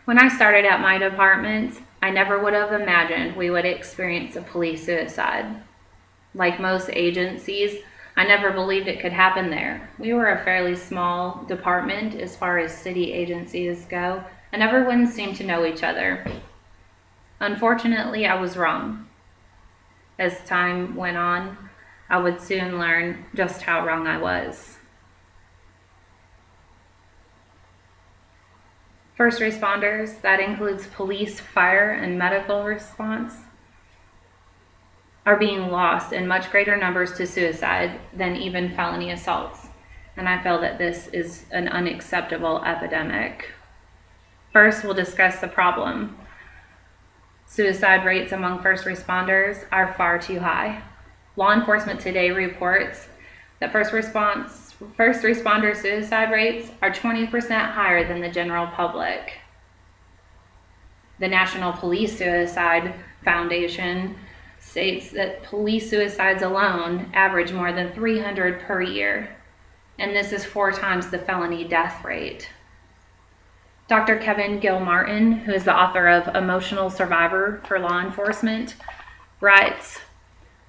When I started at my department, I never would have imagined we would experience a police suicide. Like most agencies, I never believed it could happen there. We were a fairly small department as far as city agencies go, and everyone seemed to know each other. Unfortunately, I was wrong. As time went on, I would soon learn just how wrong I was. First responders, that includes police, fire, and medical response, are being lost in much greater numbers to suicide than even felony assaults. And I feel that this is an unacceptable epidemic. First, we'll discuss the problem. Suicide rates among first responders are far too high. Law Enforcement Today reports that first responder suicide rates are 20% higher than the general public. The National Police Suicide Foundation states that police suicides alone average more than 300 per year, and this is 4 times the felony death rate. Dr. Kevin Gilmartin, who is the author of Emotional Survivor for Law Enforcement, writes,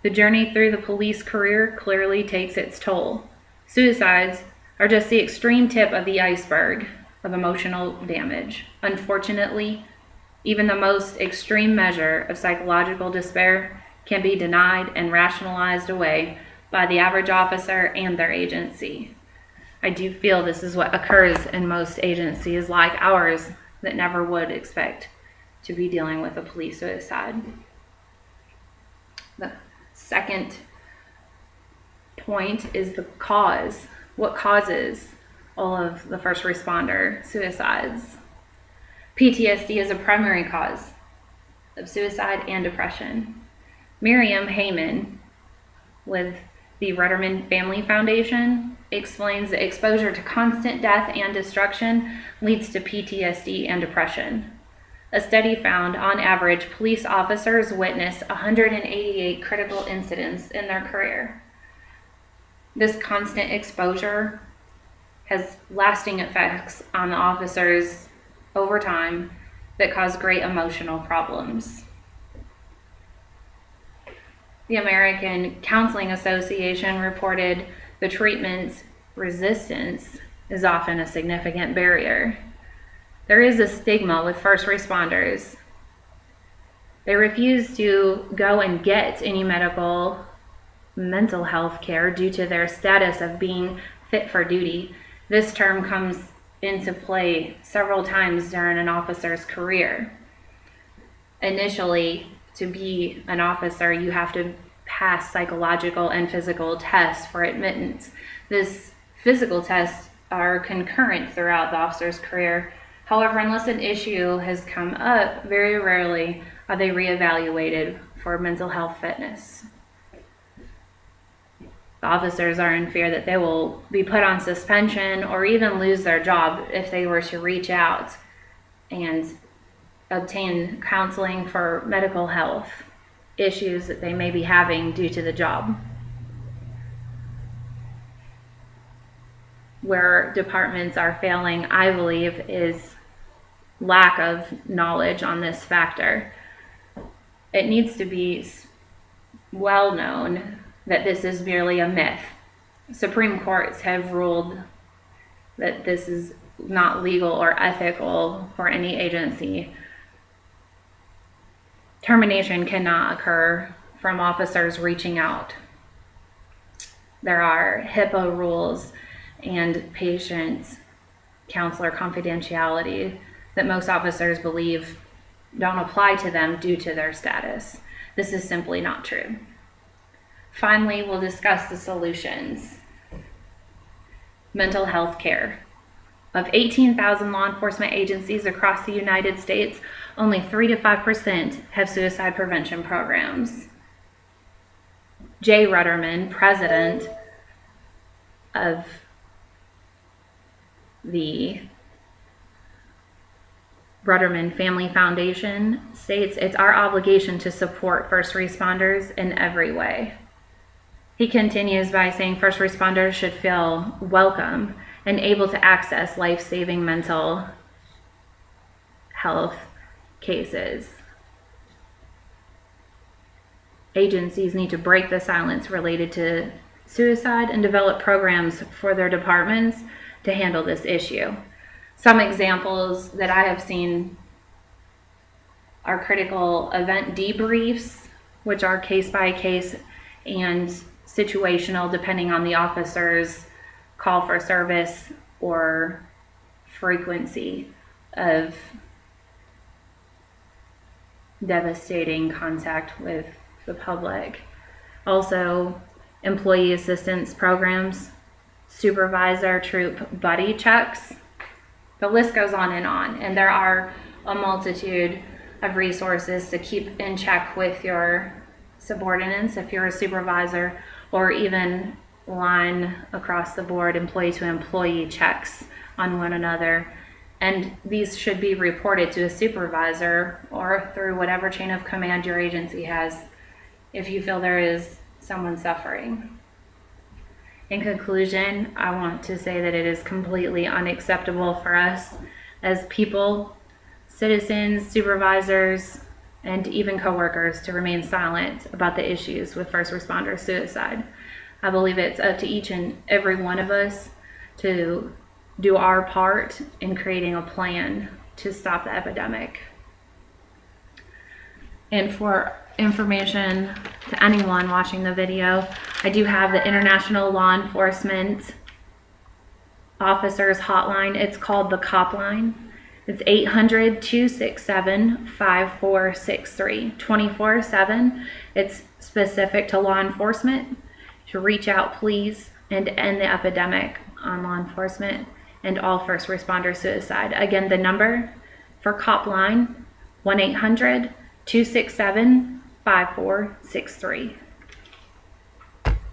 "The journey through the police career clearly takes its toll. Suicides are just the extreme tip of the iceberg of emotional damage. Unfortunately, even the most extreme measure of psychological despair can be denied and rationalized away by the average officer and their agency." I do feel this is what occurs in most agencies like ours that never would expect to be dealing with a police suicide. The second point is the cause. What causes all of the first responder suicides? PTSD is a primary cause of suicide and depression. Miriam Heyman with the Rudderman Family Foundation explains that exposure to constant death and destruction leads to PTSD and depression. A study found, on average, police officers witness 188 critical incidents in their career. This constant exposure has lasting effects on the officers over time that cause great emotional problems. The American Counseling Association reported the treatment's resistance is often a significant barrier. There is a stigma with first responders. They refuse to go and get any mental health care due to their status of being fit for duty. This term comes into play several times during an officer's career. Initially, to be an officer, you have to pass psychological and physical tests for admittance. These physical tests are concurrent throughout the officer's career. However, unless an issue has come up, very rarely are they reevaluated for mental health fitness. The officers are in fear that they will be put on suspension or even lose their job if they were to reach out and obtain counseling for medical health issues that they may be having due to the job. Where departments are failing, I believe, is lack of knowledge on this factor. It needs to be well known that this is merely a myth. Supreme Courts have ruled that this is not legal or ethical for any agency. Termination cannot occur from officers reaching out. There are HIPAA rules and patient counselor confidentiality that most officers believe don't apply to them due to their status. This is simply not true. Finally, we'll discuss the solutions. Mental health care. Of 18,000 law enforcement agencies across the United States, only 3 to 5% have suicide prevention programs. Jay Rudderman, president of the Rudderman Family Foundation, states it's our obligation to support first responders in every way. He continues by saying first responders should feel welcome and able to access life-saving mental health cases. Agencies need to break the silence related to suicide and develop programs for their departments to handle this issue. Some examples that I have seen are critical event debriefs, which are case by case and situational depending on the officer's call for service or frequency of devastating contact with the public. Also, employee assistance programs, supervisor troop buddy checks. The list goes on, and there are a multitude of resources to keep in check with your subordinates if you're a supervisor, or even line across the board employee to employee checks on one another. And these should be reported to a supervisor or through whatever chain of command your agency has if you feel there is someone suffering. In conclusion, I want to say that it is completely unacceptable for us as people, citizens, supervisors, and even coworkers to remain silent about the issues with first responder suicide. I believe it's up to each and every one of us to do our part in creating a plan to stop the epidemic. And for information to anyone watching the video, I do have the International Law Enforcement Officers Hotline. It's called the COP line. It's 800-267-5463, 24/7. It's specific to law enforcement. To reach out, please, and end the epidemic on law enforcement and all first responder suicide. Again, the number for COP line, 1-800-267-5463.